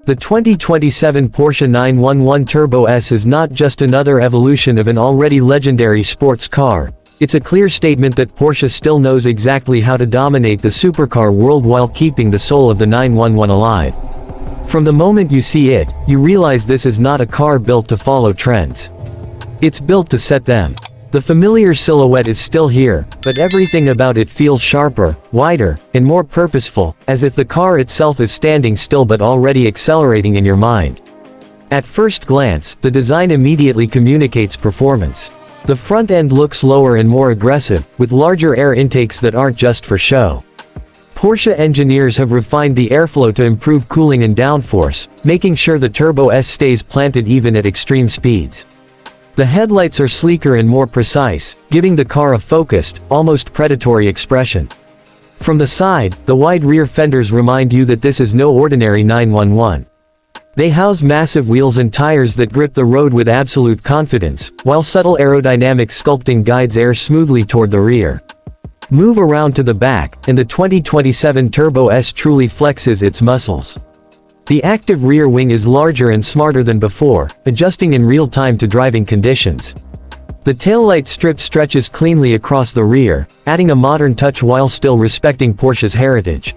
The 2027 Porsche 911 Turbo S is not just another evolution of an already legendary sports car, it's a clear statement that Porsche still knows exactly how to dominate the supercar world while keeping the soul of the 911 alive. From the moment you see it, you realize this is not a car built to follow trends. It's built to set them. The familiar silhouette is still here, but everything about it feels sharper, wider, and more purposeful, as if the car itself is standing still but already accelerating in your mind. At first glance, the design immediately communicates performance. The front end looks lower and more aggressive, with larger air intakes that aren't just for show. Porsche engineers have refined the airflow to improve cooling and downforce, making sure the Turbo S stays planted even at extreme speeds. The headlights are sleeker and more precise, giving the car a focused, almost predatory expression. From the side, the wide rear fenders remind you that this is no ordinary 911. They house massive wheels and tires that grip the road with absolute confidence, while subtle aerodynamic sculpting guides air smoothly toward the rear. Move around to the back, and the 2027 Turbo S truly flexes its muscles. The active rear wing is larger and smarter than before, adjusting in real time to driving conditions. The taillight strip stretches cleanly across the rear, adding a modern touch while still respecting Porsche's heritage.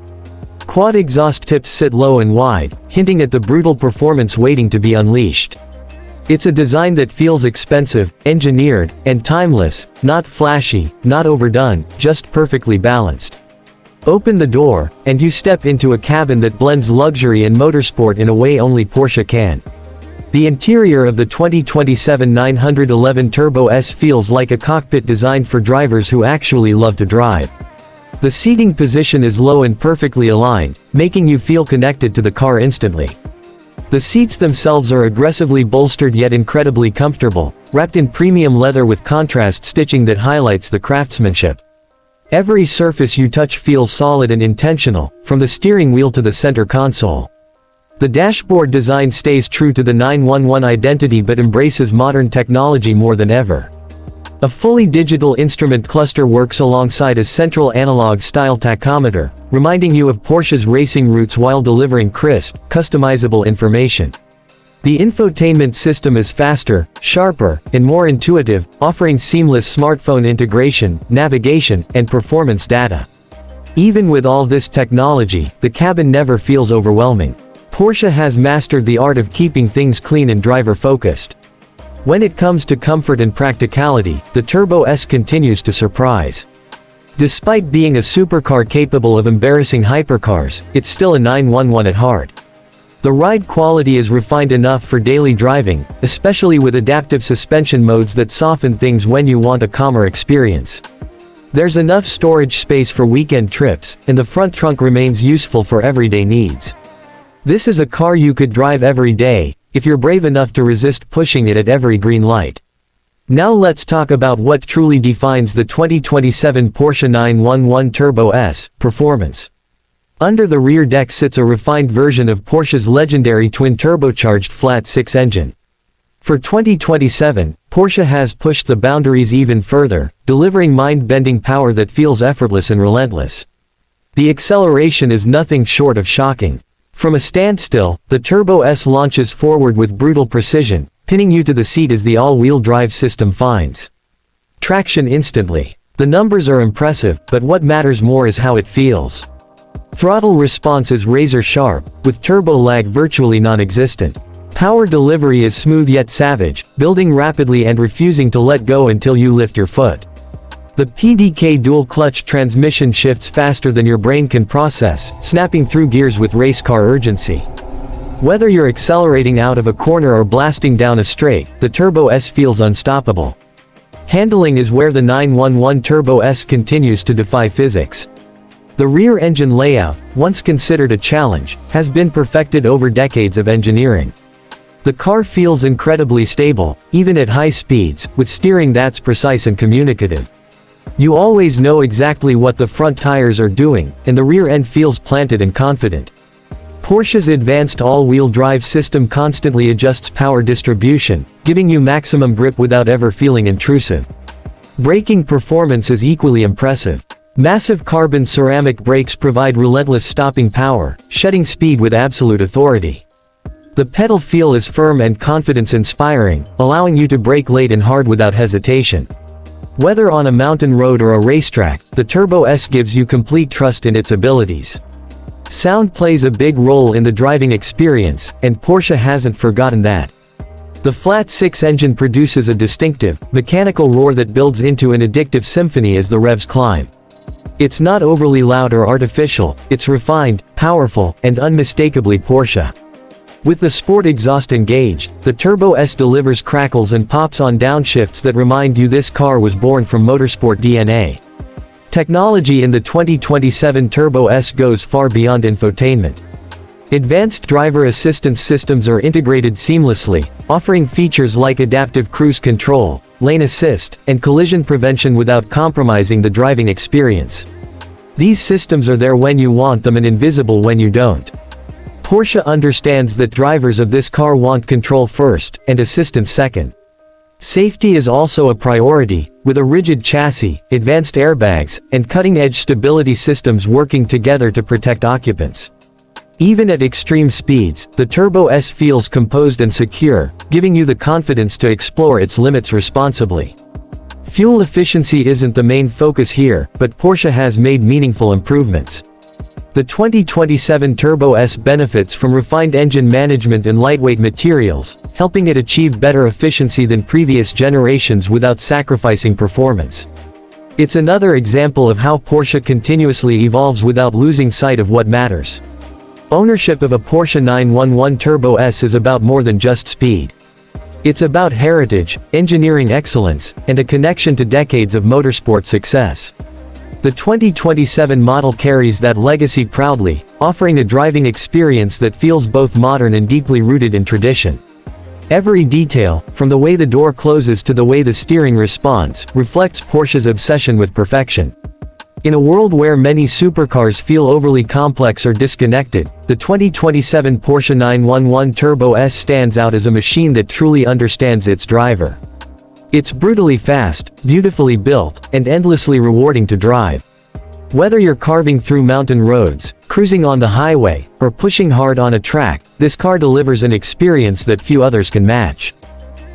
Quad exhaust tips sit low and wide, hinting at the brutal performance waiting to be unleashed. It's a design that feels expensive, engineered, and timeless, not flashy, not overdone, just perfectly balanced. Open the door, and you step into a cabin that blends luxury and motorsport in a way only Porsche can. The interior of the 2027 911 Turbo S feels like a cockpit designed for drivers who actually love to drive. The seating position is low and perfectly aligned, making you feel connected to the car instantly. The seats themselves are aggressively bolstered yet incredibly comfortable, wrapped in premium leather with contrast stitching that highlights the craftsmanship. Every surface you touch feels solid and intentional, from the steering wheel to the center console. The dashboard design stays true to the 911 identity but embraces modern technology more than ever. A fully digital instrument cluster works alongside a central analog-style tachometer, reminding you of Porsche's racing roots while delivering crisp, customizable information. The infotainment system is faster, sharper, and more intuitive, offering seamless smartphone integration, navigation, and performance data. Even with all this technology, the cabin never feels overwhelming. Porsche has mastered the art of keeping things clean and driver-focused. When it comes to comfort and practicality, the Turbo S continues to surprise. Despite being a supercar capable of embarrassing hypercars, it's still a 911 at heart. The ride quality is refined enough for daily driving, especially with adaptive suspension modes that soften things when you want a calmer experience. There's enough storage space for weekend trips, and the front trunk remains useful for everyday needs. This is a car you could drive every day, if you're brave enough to resist pushing it at every green light. Now let's talk about what truly defines the 2027 Porsche 911 Turbo S, performance. Under the rear deck sits a refined version of Porsche's legendary twin-turbocharged flat-six engine. For 2027, Porsche has pushed the boundaries even further, delivering mind-bending power that feels effortless and relentless. The acceleration is nothing short of shocking. From a standstill, the Turbo S launches forward with brutal precision, pinning you to the seat as the all-wheel drive system finds traction instantly. The numbers are impressive, but what matters more is how it feels. Throttle response is razor-sharp, with turbo lag virtually non-existent. Power delivery is smooth yet savage, building rapidly and refusing to let go until you lift your foot. The PDK dual-clutch transmission shifts faster than your brain can process, snapping through gears with race car urgency. Whether you're accelerating out of a corner or blasting down a straight, the Turbo S feels unstoppable. Handling is where the 911 Turbo S continues to defy physics. The rear engine layout, once considered a challenge, has been perfected over decades of engineering. The car feels incredibly stable, even at high speeds, with steering that's precise and communicative. You always know exactly what the front tires are doing, and the rear end feels planted and confident. Porsche's advanced all-wheel drive system constantly adjusts power distribution, giving you maximum grip without ever feeling intrusive. Braking performance is equally impressive. Massive carbon ceramic brakes provide relentless stopping power, shedding speed with absolute authority. The pedal feel is firm and confidence-inspiring, allowing you to brake late and hard without hesitation. Whether on a mountain road or a racetrack, the Turbo S gives you complete trust in its abilities. Sound plays a big role in the driving experience, and Porsche hasn't forgotten that. The flat-six engine produces a distinctive, mechanical roar that builds into an addictive symphony as the revs climb. It's not overly loud or artificial, it's refined, powerful, and unmistakably Porsche. With the sport exhaust engaged, the Turbo S delivers crackles and pops on downshifts that remind you this car was born from motorsport DNA. Technology in the 2027 Turbo S goes far beyond infotainment. Advanced driver assistance systems are integrated seamlessly, offering features like adaptive cruise control, lane assist, and collision prevention without compromising the driving experience. These systems are there when you want them and invisible when you don't. Porsche understands that drivers of this car want control first, and assistance second. Safety is also a priority, with a rigid chassis, advanced airbags, and cutting-edge stability systems working together to protect occupants. Even at extreme speeds, the Turbo S feels composed and secure, giving you the confidence to explore its limits responsibly. Fuel efficiency isn't the main focus here, but Porsche has made meaningful improvements. The 2027 Turbo S benefits from refined engine management and lightweight materials, helping it achieve better efficiency than previous generations without sacrificing performance. It's another example of how Porsche continuously evolves without losing sight of what matters. Ownership of a Porsche 911 Turbo S is about more than just speed. It's about heritage, engineering excellence, and a connection to decades of motorsport success. The 2027 model carries that legacy proudly, offering a driving experience that feels both modern and deeply rooted in tradition. Every detail, from the way the door closes to the way the steering responds, reflects Porsche's obsession with perfection. In a world where many supercars feel overly complex or disconnected, the 2027 Porsche 911 Turbo S stands out as a machine that truly understands its driver. It's brutally fast, beautifully built, and endlessly rewarding to drive. Whether you're carving through mountain roads, cruising on the highway, or pushing hard on a track, this car delivers an experience that few others can match.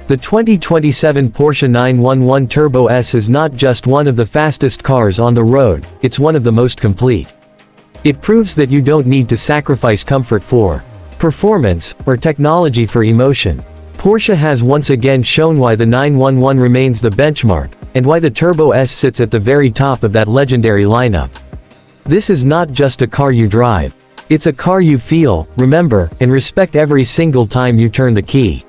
The 2027 Porsche 911 Turbo S is not just one of the fastest cars on the road, it's one of the most complete. It proves that you don't need to sacrifice comfort for performance, or technology for emotion. Porsche has once again shown why the 911 remains the benchmark, and why the Turbo S sits at the very top of that legendary lineup. This is not just a car you drive. It's a car you feel, remember, and respect every single time you turn the key.